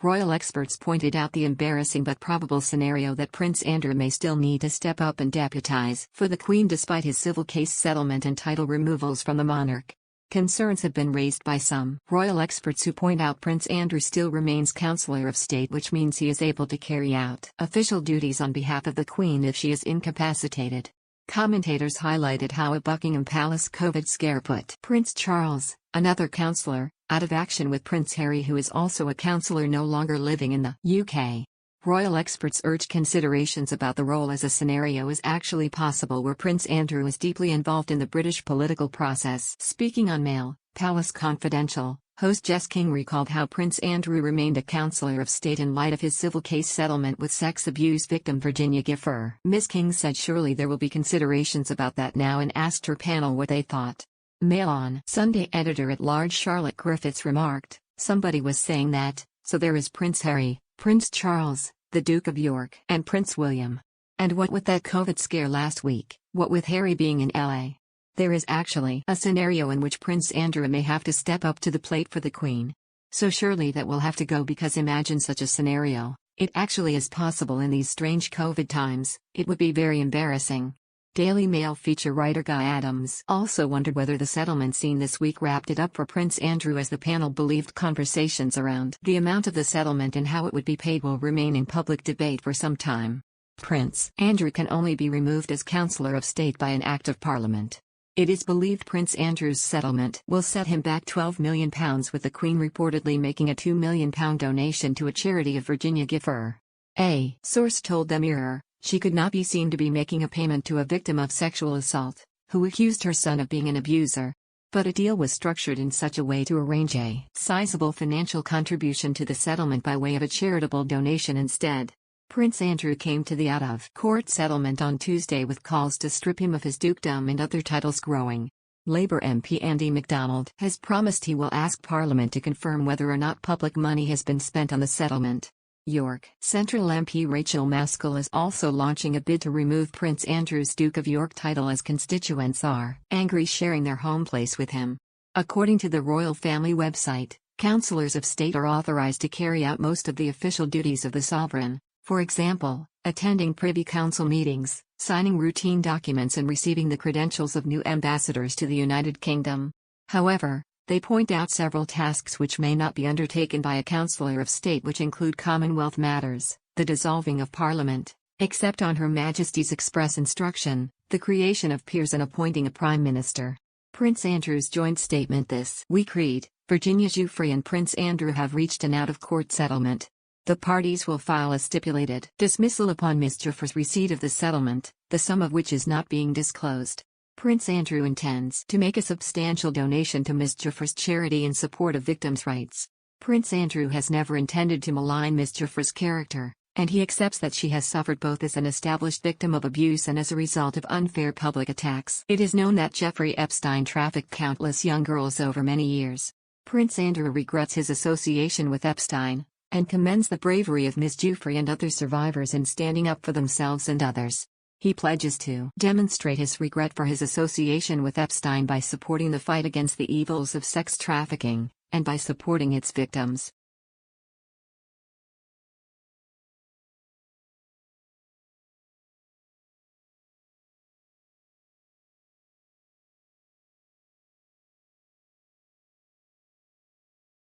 Royal experts pointed out the embarrassing but probable scenario that Prince Andrew may still need to step up and deputise for the Queen despite his civil case settlement and title removals from the monarch. Concerns have been raised by some royal experts who point out Prince Andrew still remains Counselor of State, which means he is able to carry out official duties on behalf of the Queen if she is incapacitated. Commentators highlighted how a Buckingham Palace COVID scare put Prince Charles, another councillor, out of action with Prince Harry, who is also a councillor no longer living in the UK. Royal experts urged considerations about the role as a scenario is actually possible where Prince Andrew is deeply involved in the British political process. Speaking on Mail, Palace Confidential, host Jess King recalled how Prince Andrew remained a Counselor of State in light of his civil case settlement with sex abuse victim Virginia Gifford. Ms. King said surely there will be considerations about that now and asked her panel what they thought. Mail on Sunday editor-at-large Charlotte Griffiths remarked, "Somebody was saying that, so there is Prince Harry, Prince Charles, the Duke of York, and Prince William. And what with that COVID scare last week, what with Harry being in LA? There is actually a scenario in which Prince Andrew may have to step up to the plate for the Queen. So surely that will have to go, because imagine such a scenario, it actually is possible in these strange COVID times, it would be very embarrassing." Daily Mail feature writer Guy Adams also wondered whether the settlement seen this week wrapped it up for Prince Andrew, as the panel believed conversations around the amount of the settlement and how it would be paid will remain in public debate for some time. Prince Andrew can only be removed as Counselor of State by an Act of Parliament. It is believed Prince Andrew's settlement will set him back £12 million, with the Queen reportedly making a £2 million donation to a charity of Virginia Gifford. A source told the Mirror she could not be seen to be making a payment to a victim of sexual assault, who accused her son of being an abuser. But a deal was structured in such a way to arrange a sizable financial contribution to the settlement by way of a charitable donation instead. Prince Andrew came to the out-of-court settlement on Tuesday with calls to strip him of his dukedom and other titles growing. Labour MP Andy MacDonald has promised he will ask Parliament to confirm whether or not public money has been spent on the settlement. York Central MP Rachel Maskell is also launching a bid to remove Prince Andrew's Duke of York title, as constituents are angry sharing their home place with him. According to the royal family website, councillors of state are authorised to carry out most of the official duties of the sovereign, for example, attending Privy Council meetings, signing routine documents and receiving the credentials of new ambassadors to the United Kingdom. However, they point out several tasks which may not be undertaken by a Counselor of State, which include Commonwealth matters, the dissolving of Parliament, except on Her Majesty's express instruction, the creation of peers and appointing a Prime Minister. Prince Andrew's joint statement this week read, Virginia Giuffre and Prince Andrew have reached an out-of-court settlement. The parties will file a stipulated dismissal upon Ms. Giuffre's receipt of the settlement, the sum of which is not being disclosed. Prince Andrew intends to make a substantial donation to Ms. Giuffre's charity in support of victims' rights. Prince Andrew has never intended to malign Ms. Giuffre's character, and he accepts that she has suffered both as an established victim of abuse and as a result of unfair public attacks. It is known that Jeffrey Epstein trafficked countless young girls over many years. Prince Andrew regrets his association with Epstein, and commends the bravery of Ms. Giuffre and other survivors in standing up for themselves and others. He pledges to demonstrate his regret for his association with Epstein by supporting the fight against the evils of sex trafficking, and by supporting its victims.